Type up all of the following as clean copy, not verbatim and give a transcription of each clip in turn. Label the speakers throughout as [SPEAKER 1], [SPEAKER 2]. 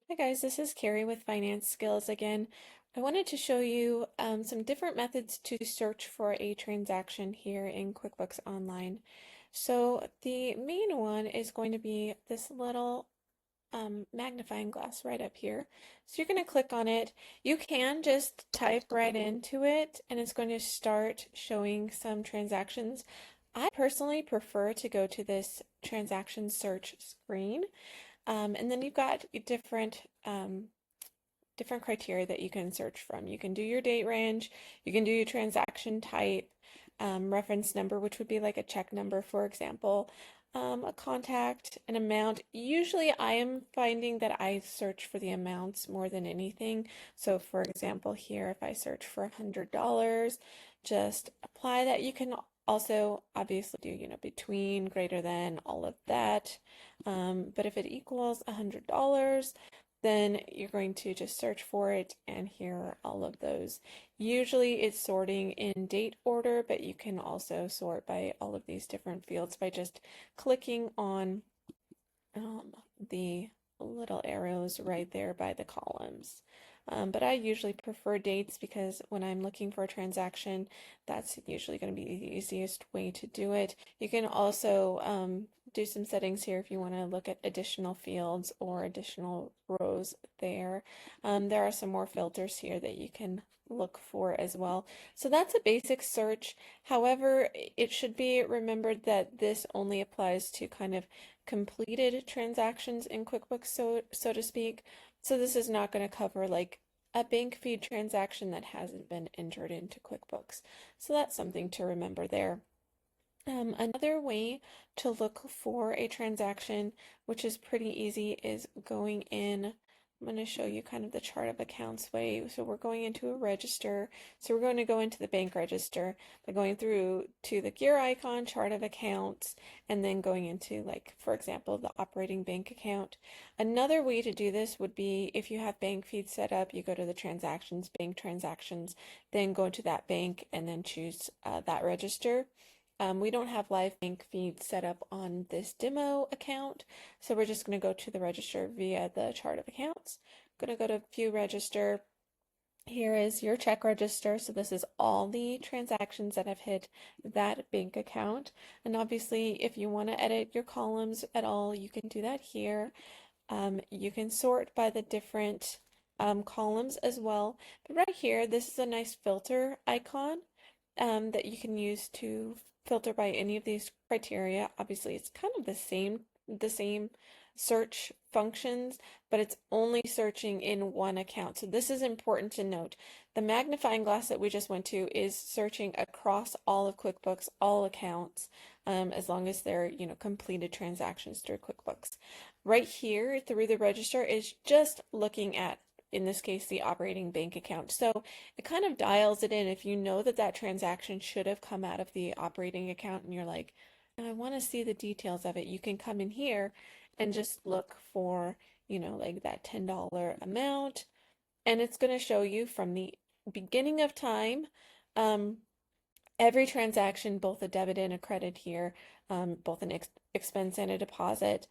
[SPEAKER 1] Hi guys, this is Kari with Finance Skills again. I wanted to show you some different methods to search for a transaction here in QuickBooks Online. So the main one is going to be this little magnifying glass right up here. So you're going to click on it. You can just type right into it and it's going to start showing some transactions. I personally prefer to go to this transaction search screen. And then you've got different criteria that you can search from. You can do your date range, you can do your transaction type, reference number, which would be like a check number, for example, a contact, an amount. Usually I am finding that I search for the amounts more than anything. So for example, here, if I search for $100, just apply that. You can also obviously do, between, greater than, all of that. But if it equals $100, then you're going to just search for it and here are all of those. Usually it's sorting in date order, but you can also sort by all of these different fields by just clicking on the little arrows right there by the columns. But I usually prefer dates because when I'm looking for a transaction, that's usually going to be the easiest way to do it. You can also do some settings here if you want to look at additional fields or additional rows there. There are some more filters here that you can look for as well. So that's a basic search. However, it should be remembered that this only applies to kind of completed transactions in QuickBooks, so to speak. So this is not going to cover like a bank feed transaction that hasn't been entered into QuickBooks. So that's something to remember there. Another way to look for a transaction, which is pretty easy, is going in. I'm going to show you kind of the chart of accounts way. So we're going into a register. So we're going to go into the bank register by going through to the gear icon, chart of accounts, and then going into, like, for example, the operating bank account. Another way to do this would be if you have bank feeds set up, you go to the transactions, bank transactions, then go to that bank and then choose that register. We don't have live bank feeds set up on this demo account, so we're just going to go to the register via the chart of accounts. I'm going to go to view register. Here is your check register. So this is all the transactions that have hit that bank account. And obviously, if you want to edit your columns at all, you can do that here. You can sort by the different columns as well. But right here, this is a nice filter icon that you can use to filter by any of these criteria. Obviously, it's kind of the same search functions, but it's only searching in one account. So this is important to note. The magnifying glass that we just went to is searching across all of QuickBooks, all accounts, as long as they're, completed transactions through QuickBooks. Right here through the register is just looking at, in this case, the operating bank account. So it kind of dials it in. If you know that that transaction should have come out of the operating account and you're like, I want to see the details of it, you can come in here and just look for, like that $10 amount. And it's going to show you from the beginning of time, every transaction, both a debit and a credit here, both an expense and a deposit,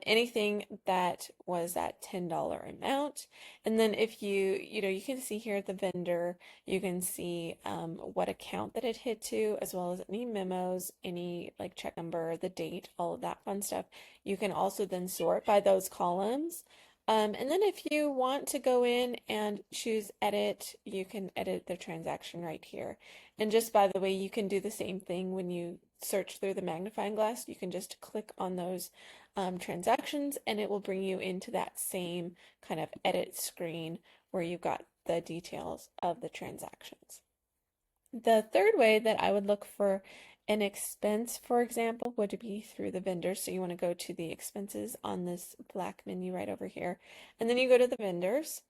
[SPEAKER 1] anything that was that $10 amount. And then if you can see here the vendor, you can see what account that it hit to, as well as any memos, any like check number, the date, all of that fun stuff. You can also then sort by those columns. And then if you want to go in and choose edit, you can edit the transaction right here. And just by the way, you can do the same thing when you search through the magnifying glass. You can just click on those transactions and it will bring you into that same kind of edit screen where you've got the details of the transactions. The third way that I would look for an expense, for example, would be through the vendors. So you want to go to the expenses on this black menu right over here, and then you go to the vendors.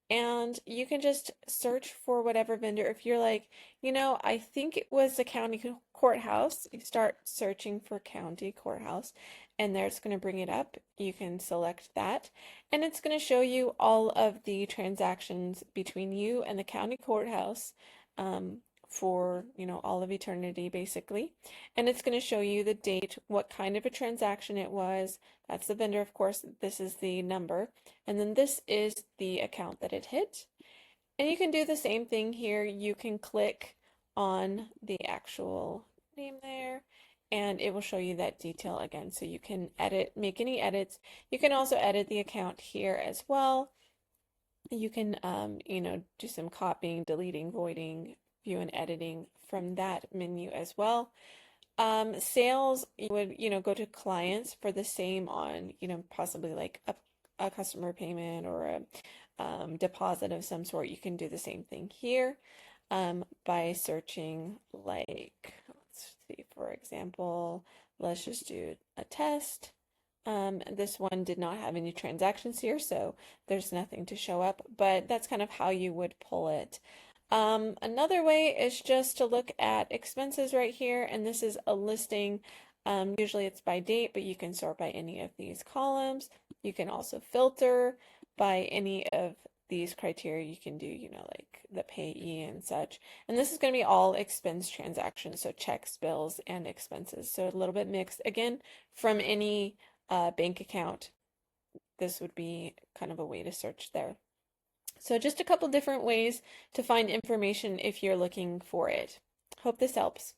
[SPEAKER 1] And you can just search for whatever vendor. If you're like, I think it was the county courthouse, you start searching for county courthouse, and there it's going to bring it up. You can select that, and it's going to show you all of the transactions between you and the county courthouse for, all of eternity basically. And it's going to show you the date, what kind of a transaction it was. That's the vendor, of course. This is the number. And then this is the account that it hit. And you can do the same thing here. You can click on the actual name there and it will show you that detail again. So you can make any edits. You can also edit the account here as well. You can, do some copying, deleting, voiding, view and editing from that menu as well. Sales, you would, go to clients for the same on, possibly like a customer payment or a deposit of some sort. You can do the same thing here by searching like, let's see, for example, let's just do a test. This one did not have any transactions here, so there's nothing to show up, but that's kind of how you would pull it. Another way is just to look at expenses right here, and this is a listing. Usually it's by date, but you can sort by any of these columns. You can also filter by any of these criteria. You can do, like the payee and such. And this is going to be all expense transactions, so checks, bills, and expenses. So a little bit mixed. Again, from any bank account, this would be kind of a way to search there. So just a couple different ways to find information if you're looking for it. Hope this helps.